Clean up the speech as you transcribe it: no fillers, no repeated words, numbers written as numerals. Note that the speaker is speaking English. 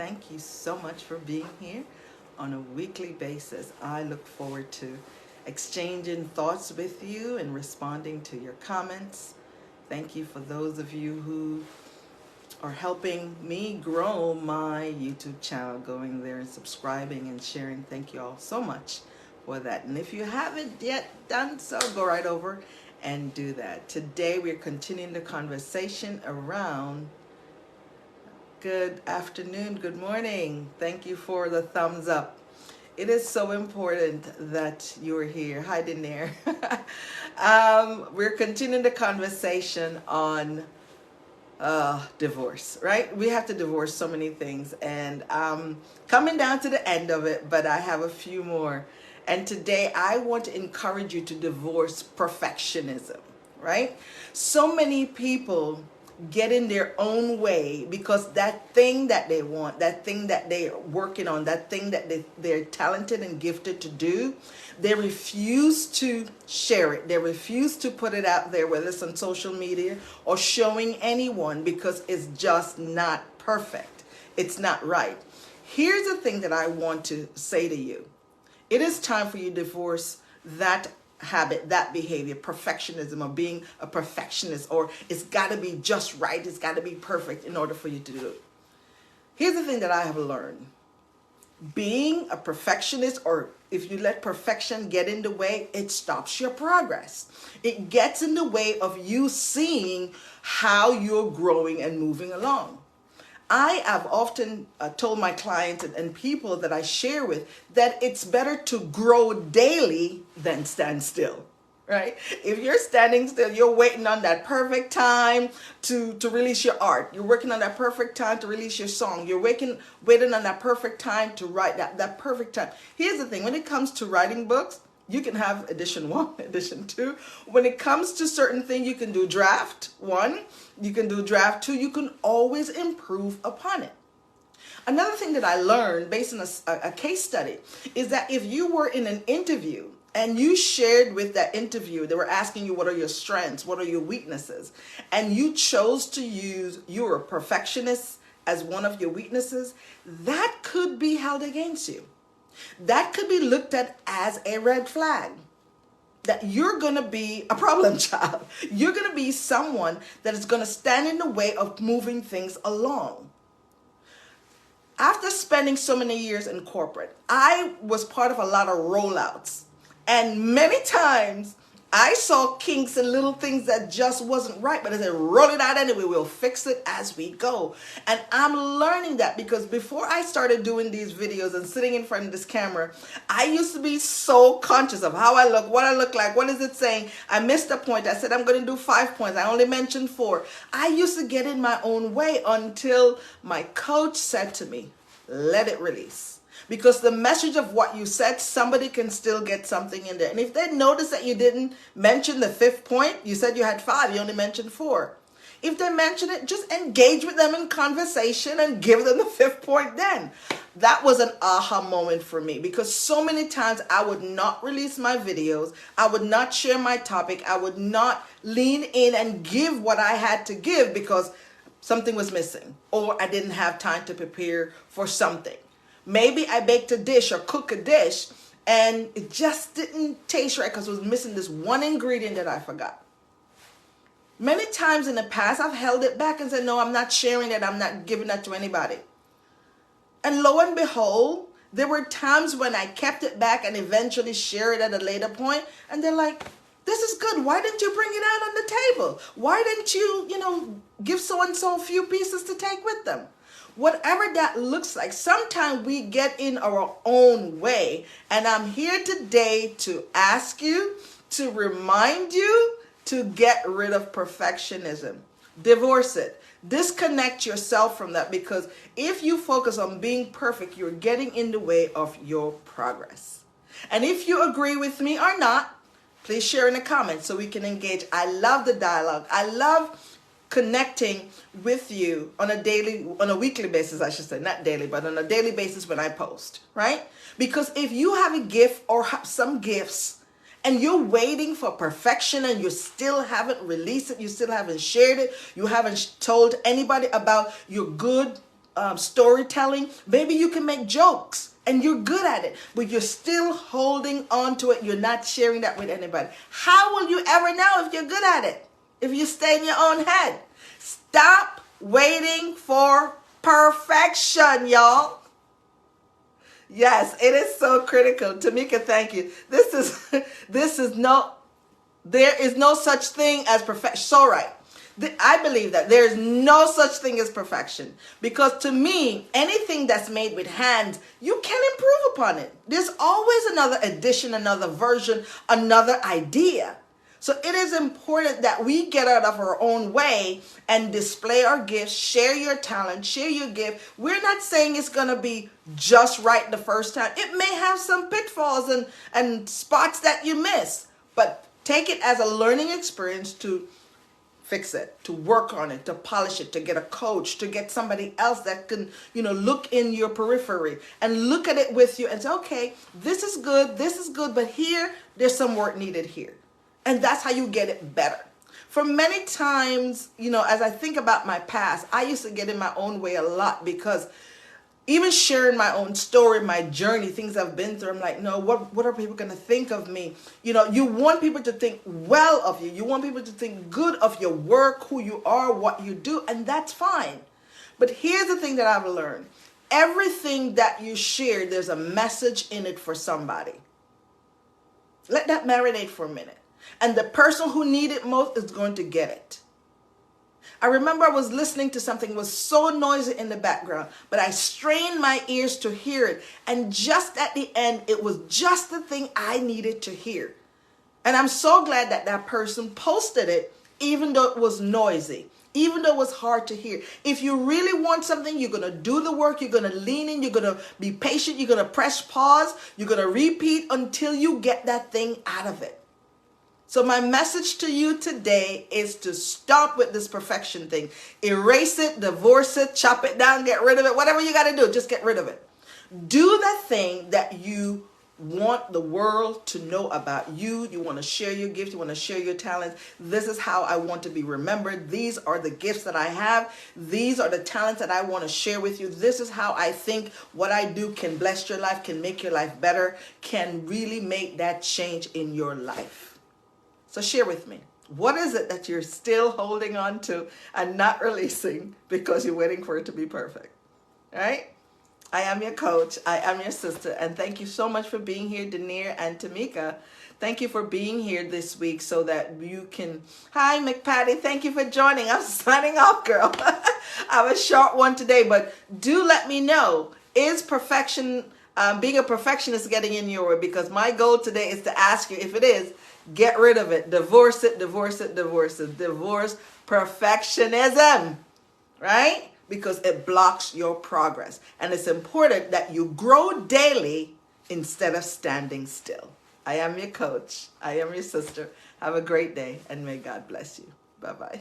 Thank you so much for being here on a weekly basis. I look forward to exchanging thoughts with you and responding to your comments. Thank you for those of you who are helping me grow my YouTube channel, going there and subscribing and sharing. Thank you all so much for that. And if you haven't yet done so, go right over and do that. Today we're continuing the conversation around good afternoon, good morning. Thank you for the thumbs up. It is so important that you're here. Hi, Daenerys. We're continuing the conversation on divorce, right? We have to divorce so many things, and coming down to the end of it, but I have a few more. And today I want to encourage you to divorce perfectionism, right? So many people get in their own way because that thing that they want, that thing that they're working on, that thing that they're talented and gifted to do, they refuse to share it. They refuse to put it out there, whether it's on social media or showing anyone, because it's just not perfect. It's not right. Here's the thing that I want to say to you. It is time for you to divorce that habit, that behavior, perfectionism, or being a perfectionist, or it's got to be just right, it's got to be perfect in order for you to do it. Here's the thing that I have learned. Being a perfectionist, or if you let perfection get in the way, it stops your progress. It gets in the way of you seeing how you're growing and moving along. I have often told my clients and people that I share with that it's better to grow daily than stand still, right? If you're standing still, you're waiting on that perfect time to release your art. You're working on that perfect time to release your song. You're waiting on that perfect time to write that perfect time. Here's the thing, when it comes to writing books, you can have edition 1, edition 2. When it comes to certain things, you can do draft 1, you can do draft 2. You can always improve upon it. Another thing that I learned based on a case study is that if you were in an interview and you shared with that interview, they were asking you what are your strengths, what are your weaknesses, and you chose to use you're a perfectionist as one of your weaknesses, that could be held against you. That could be looked at as a red flag. That you're going to be a problem child. You're going to be someone that is going to stand in the way of moving things along. After spending so many years in corporate, I was part of a lot of rollouts. And many times I saw kinks and little things that just wasn't right, but I said, roll it out anyway. We'll fix it as we go. And I'm learning that because before I started doing these videos and sitting in front of this camera, I used to be so conscious of how I look, what I look like, what is it saying? I missed a point. I said, I'm going to do 5 points. I only mentioned 4. I used to get in my own way until my coach said to me, let it release. Because the message of what you said, somebody can still get something in there. And if they notice that you didn't mention the 5th point, you said you had 5, you only mentioned 4. If they mention it, just engage with them in conversation and give them the 5th point then. That was an aha moment for me, because so many times I would not release my videos. I would not share my topic. I would not lean in and give what I had to give because something was missing or I didn't have time to prepare for something. Maybe I baked a dish or cooked a dish and it just didn't taste right because it was missing this one ingredient that I forgot. Many times in the past, I've held it back and said, no, I'm not sharing it. I'm not giving that to anybody. And lo and behold, there were times when I kept it back and eventually shared it at a later point. And they're like, this is good. Why didn't you bring it out on the table? Why didn't you, give so-and-so a few pieces to take with them? Whatever that looks like, sometimes we get in our own way. And I'm here today to ask you, to remind you to get rid of perfectionism. Divorce it. Disconnect yourself from that, because if you focus on being perfect, you're getting in the way of your progress. And if you agree with me or not, please share in the comments so we can engage. I love the dialogue. I love connecting with you on a weekly basis, I should say, not daily, but on a daily basis when I post, right? Because if you have a gift or some gifts and you're waiting for perfection and you still haven't released it, you still haven't shared it, you haven't told anybody about your good storytelling. Maybe you can make jokes and you're good at it, but you're still holding on to it. You're not sharing that with anybody. How will you ever know if you're good at it? If you stay in your own head. Stop waiting for perfection, y'all. Yes, it is so critical. Tamika, thank you. This is no, there is no such thing as perfection. So right. I believe that there is no such thing as perfection, because to me, anything that's made with hands, you can improve upon it. There's always another addition, another version, another idea. So it is important that we get out of our own way and display our gifts, share your talent, share your gift. We're not saying it's going to be just right the first time. It may have some pitfalls and spots that you miss, but take it as a learning experience to fix it, to work on it, to polish it, to get a coach, to get somebody else that can, look in your periphery and look at it with you and say, okay, this is good, but here, there's some work needed here. And that's how you get it better. For many times, as I think about my past, I used to get in my own way a lot, because even sharing my own story, my journey, things I've been through, I'm like, no, what are people going to think of me? You want people to think well of you. You want people to think good of your work, who you are, what you do, and that's fine. But here's the thing that I've learned. Everything that you share, there's a message in it for somebody. Let that marinate for a minute. And the person who needs it most is going to get it. I remember I was listening to something, it was so noisy in the background, but I strained my ears to hear it. And just at the end, it was just the thing I needed to hear. And I'm so glad that that person posted it, even though it was noisy, even though it was hard to hear. If you really want something, you're going to do the work, you're going to lean in, you're going to be patient, you're going to press pause, you're going to repeat until you get that thing out of it. So my message to you today is to stop with this perfection thing. Erase it, divorce it, chop it down, get rid of it, whatever you got to do, just get rid of it. Do the thing that you want the world to know about you. You want to share your gift, you want to share your talents. This is how I want to be remembered. These are the gifts that I have. These are the talents that I want to share with you. This is how I think what I do can bless your life, can make your life better, can really make that change in your life. So share with me. What is it that you're still holding on to and not releasing because you're waiting for it to be perfect? All right? I am your coach. I am your sister. And thank you so much for being here, Denier and Tamika. Thank you for being here this week so that you can... Hi, McPatty. Thank you for joining. I'm signing off, girl. I have a short one today, but do let me know. Is perfection, being a perfectionist getting in your way? Because my goal today is to ask you, if it is, get rid of it. Divorce it, divorce it, divorce it. Divorce perfectionism, right? Because it blocks your progress. And it's important that you grow daily instead of standing still. I am your coach. I am your sister. Have a great day, and may God bless you. Bye-bye.